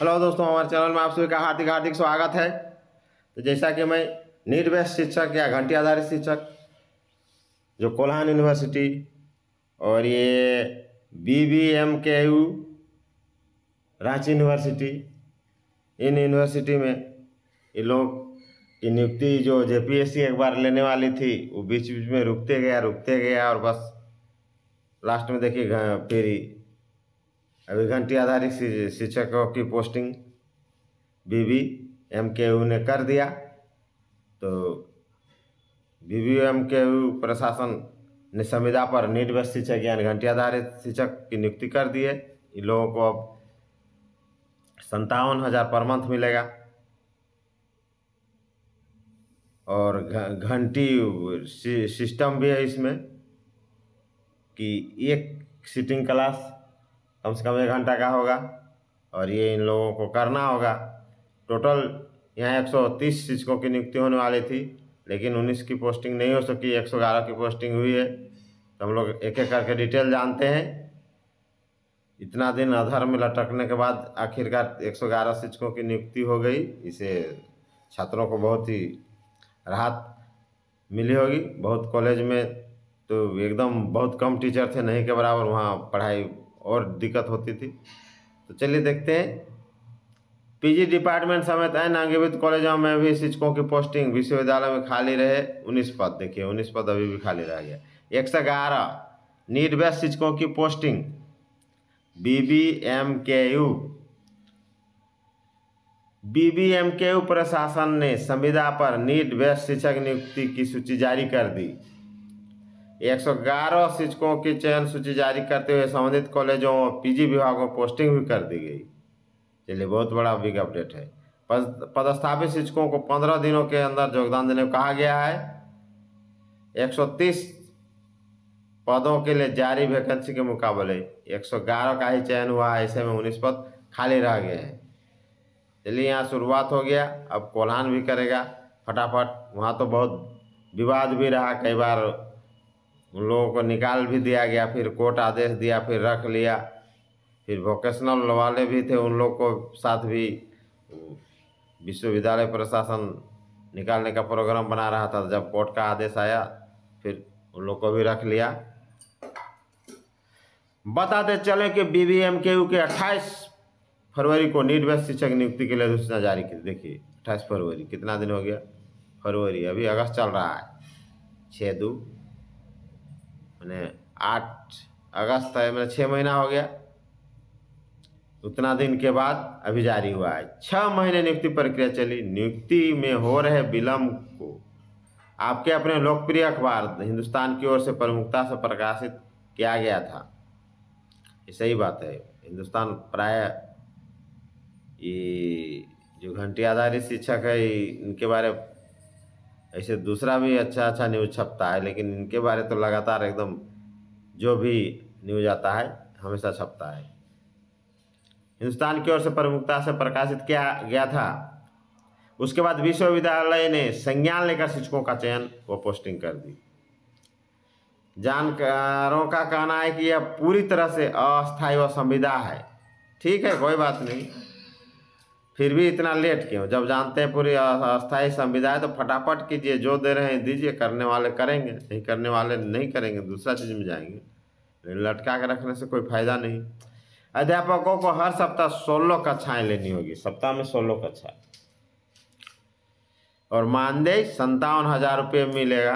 Hello दोस्तों, हमारे channel में आप सभी का हार्दिक हार्दिक स्वागत है। तो जैसा कि मैं नीट बेस्ड शिक्षक या घंटी आधारित शिक्षक जो कोल्हान यूनिवर्सिटी और ये BBMKU Ranchi university, in university में ये लोग की नियुक्ति जो JPSC एक बार लेने वाली थी वो बीच बीच में रुकते गया और बस लास्ट में देखिए फिर अभी घंटी आधारित शिक्षकों की पोस्टिंग BBMKU ने कर दिया। तो BBMKU प्रशासन ने संविदा पर नीट बेस्ड शिक्षक यानी घंटी आधारित शिक्षक की नियुक्ति कर दी है। इन लोगों को अब 57,000 पर मंथ मिलेगा और घंटी सिस्टम भी है इसमें कि एक सिटिंग क्लास कम से कम 1 घंटा का होगा और ये इन लोगों को करना होगा। टोटल यहाँ 130 शिक्षकों की नियुक्ति होने वाली थी, लेकिन 19 की पोस्टिंग नहीं हो सकी, 111 की पोस्टिंग हुई है। तो हम लोग एक एक करके डिटेल जानते हैं। इतना दिन अधर में लटकने के बाद आखिरकार 111 शिक्षकों की नियुक्ति हो गई। इसे छात्रों को बहुत ही राहत मिली होगी। बहुत कॉलेज में तो एकदम बहुत कम टीचर थे, नहीं के बराबर वहाँ पढ़ाई और दिक्कत होती थी। तो चलिए देखते हैं। PG डिपार्टमेंट समेत अन्य अंगीभूत कॉलेजों में भी शिक्षकों की पोस्टिंग विश्वविद्यालय में खाली रहे 19 पद। देखिए 19 पद अभी भी खाली रह गया। 111 नीट बेस्ड शिक्षकों की पोस्टिंग BBMKU प्रशासन ने संविदा पर नीट बेस्ड शिक्षक नियुक्ति की सूची जारी कर दी। 111 शिक्षकों की चयन सूची जारी करते हुए संबंधित कॉलेजों और PG विभागों में पोस्टिंग भी कर दी गई। चलिए, बहुत बड़ा बिग अपडेट है। पदस्थापित शिक्षकों को 15 दिनों के अंदर योगदान देने को कहा गया है। 130 पदों के लिए जारी वैकेंसी के मुकाबले 111 का ही चयन हुआ है। ऐसे में 19 पद खाली रह गए हैं। चलिए, यहाँ शुरुआत हो गया, अब कोल्हान भी करेगा फटाफट। वहाँ तो बहुत विवाद भी रहा, कई बार उन लोगों को निकाल भी दिया गया, फिर कोर्ट आदेश दिया, फिर रख लिया। फिर वोकेशनल वाले भी थे, उन लोग को साथ भी विश्वविद्यालय प्रशासन निकालने का प्रोग्राम बना रहा था। जब कोर्ट का आदेश आया फिर उन लोग को भी रख लिया। बताते चले कि BBMKU के 28 फरवरी को नीट बेस्ड शिक्षक नियुक्ति के लिए सूचना जारी की। देखिए 28 फरवरी, कितना दिन हो गया? फरवरी, अभी अगस्त चल रहा है। 6-2 मैंने 8 अगस्त है, मैंने 6 महीना हो गया। उतना दिन के बाद अभी जारी हुआ है। 6 महीने नियुक्ति प्रक्रिया चली। नियुक्ति में हो रहे विलंब को आपके अपने लोकप्रिय अखबार हिंदुस्तान की ओर से प्रमुखता से प्रकाशित किया गया था। ये सही बात है। हिंदुस्तान प्राय ये जो घंटी आधारित शिक्षक है इनके बारे ऐसे दूसरा भी अच्छा न्यूज़ छपता है, लेकिन इनके बारे तो लगातार एकदम जो भी न्यूज़ आता है हमेशा छपता है। हिंदुस्तान की ओर से प्रमुखता से प्रकाशित किया गया था। उसके बाद विश्वविद्यालय ने संज्ञान लेकर शिक्षकों का चयन व पोस्टिंग कर दी। जानकारों का कहना है कि यह पूरी तरह से अस्थायी व संविदा है। ठीक है, कोई बात नहीं, फिर भी इतना लेट क्यों? जब जानते हैं पूरी अस्थायी संविदा है तो फटाफट कीजिए। जो दे रहे हैं दीजिए, करने वाले करेंगे, नहीं करने वाले नहीं करेंगे, दूसरा चीज़ में जाएंगे। लटका के रखने से कोई फायदा नहीं। अध्यापकों को हर सप्ताह 16 कक्षाएं लेनी होगी, सप्ताह में 16 कक्षा, और मानदेय 57,000 रुपये मिलेगा।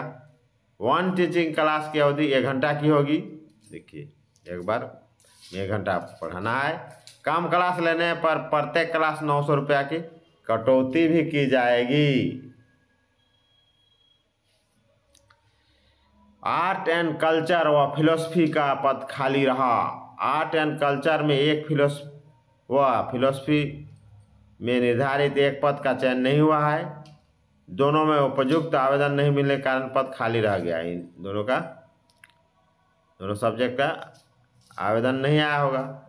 1 टीचिंग क्लास की अवधि 1 घंटा की होगी। देखिए, एक बार 1 घंटा पढ़ाना है। कम क्लास लेने पर प्रत्येक क्लास 900 रुपया की कटौती भी की जाएगी। आर्ट एंड कल्चर व फिलोसफी का पद खाली रहा। आर्ट एंड कल्चर में एक फिलोसफी में निर्धारित एक पद का चयन नहीं हुआ है। दोनों में उपयुक्त आवेदन नहीं मिलने के कारण पद खाली रह गया। इन दोनों सब्जेक्ट का आवेदन नहीं आया होगा।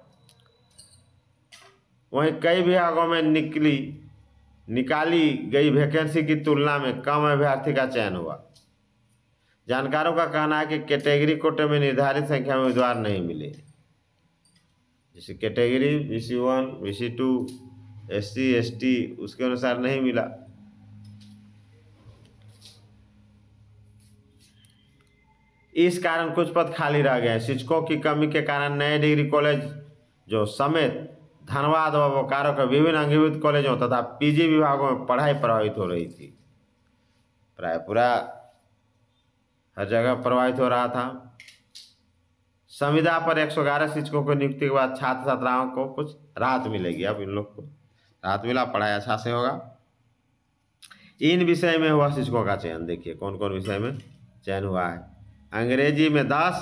वहीं कई विभागों में निकाली गई वैकेंसी की तुलना में कम अभ्यर्थी का चयन हुआ। जानकारों का कहना है कि कैटेगरी कोटे में निर्धारित संख्या में उम्मीदवार नहीं मिले। जैसे category BC1, BC2 SC ST उसके अनुसार नहीं मिला। इस कारण कुछ पद खाली रह गए। शिक्षकों की कमी के कारण नए डिग्री कॉलेज जो समेत धनबाद व बोकारो के विभिन्न अंगीभूत कॉलेजों तथा PG विभागों में पढ़ाई प्रभावित हो रही थी। प्राय पूरा हर जगह प्रभावित हो रहा था। संविदा पर 111 शिक्षकों को नियुक्ति के बाद छात्र छात्राओं को कुछ राहत मिलेगी। अब इन लोग को राहत मिला, पढ़ाई अच्छा से होगा। इन विषय में हुआ शिक्षकों का चयन। देखिए कौन कौन विषय में चयन हुआ है। अंग्रेजी में 10,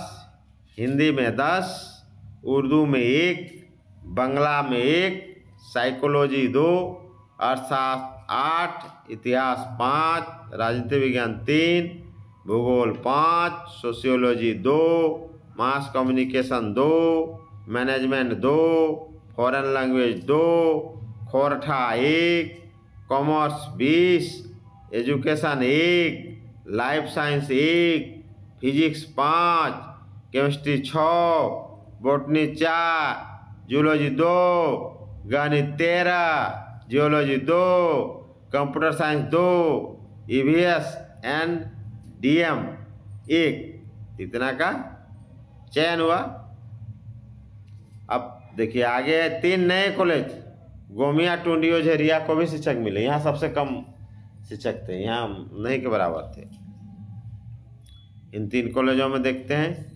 हिंदी में 10, उर्दू में 1, बांग्ला में 1, साइकोलॉजी 2, अर्थशास्त्र 8, इतिहास 5, राजनीति विज्ञान 3, भूगोल 5, sociology 2, mass communication 2, management 2, foreign language 2, Khortha 1, commerce 20, education 1, life science 1, physics 5, chemistry 6, botany 4, zoology 2, गणित 13, geology 2, computer science 2, EVS and DM 1। इतना का चयन हुआ। अब देखिए आगे 3 नए कॉलेज गोमिया, टुंडियो, झरिया को भी शिक्षक मिले। यहाँ सबसे कम शिक्षक थे, यहाँ नहीं के बराबर थे। इन 3 कॉलेजों में देखते हैं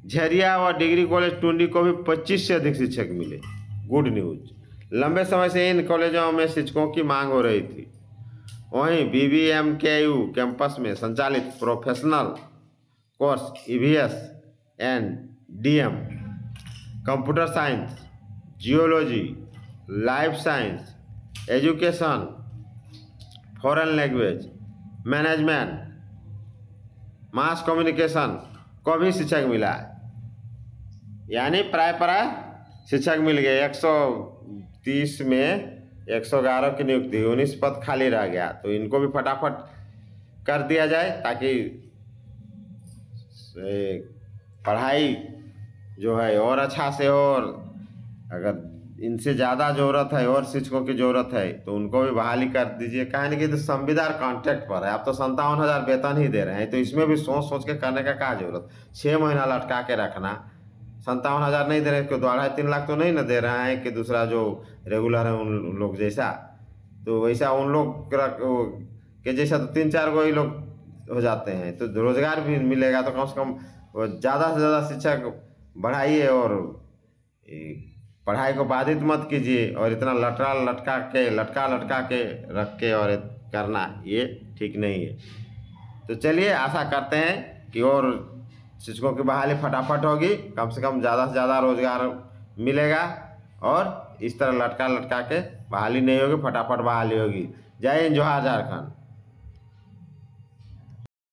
झरिया व डिग्री कॉलेज टुंडी को भी 25 से अधिक शिक्षक मिले। Good news. लंबे समय से इन कॉलेजों में शिक्षकों की मांग हो रही थी। वहीं BBMKU कैंपस में संचालित professional course EVS and DM, computer science, geology, life science, education, foreign language, management, mass communication को भी शिक्षक मिला है। यानी प्राय शिक्षक मिल गए। 130 में 111 की नियुक्ति, 19 पद खाली रह गया। तो इनको भी फटाफट कर दिया जाए ताकि पढ़ाई जो है और अच्छा से हो। और अगर इनसे ज़्यादा ज़रूरत है और शिक्षकों की ज़रूरत है तो उनको भी बहाली कर दीजिए। कहें कि तो संविदा कॉन्ट्रैक्ट पर है, आप तो 57,000 वेतन ही दे रहे हैं, तो इसमें भी सोच सोच के करने का क्या जरूरत। 6 महीना लटका के रखना, 57,000 नहीं दे रहे हैं तो 2.5-3 लाख तो नहीं ना दे रहे हैं कि दूसरा जो रेगुलर है उन लोग जैसा। तो वैसा उन लोग के जैसा तो 3-4 गो ही लोग हो जाते हैं, तो रोजगार भी मिलेगा। तो कम से कम ज़्यादा से ज़्यादा शिक्षक बढ़ाइए और पढ़ाई को बाधित मत कीजिए। और इतना लटका लटका के रख के और करना ये ठीक नहीं है। तो चलिए आशा करते हैं कि और शिक्षकों की बहाली फटाफट होगी, कम से कम ज़्यादा से ज़्यादा रोजगार मिलेगा और इस तरह लटका के बहाली नहीं होगी, फटाफट बहाली होगी। जय हिंद, जोहार झारखंड।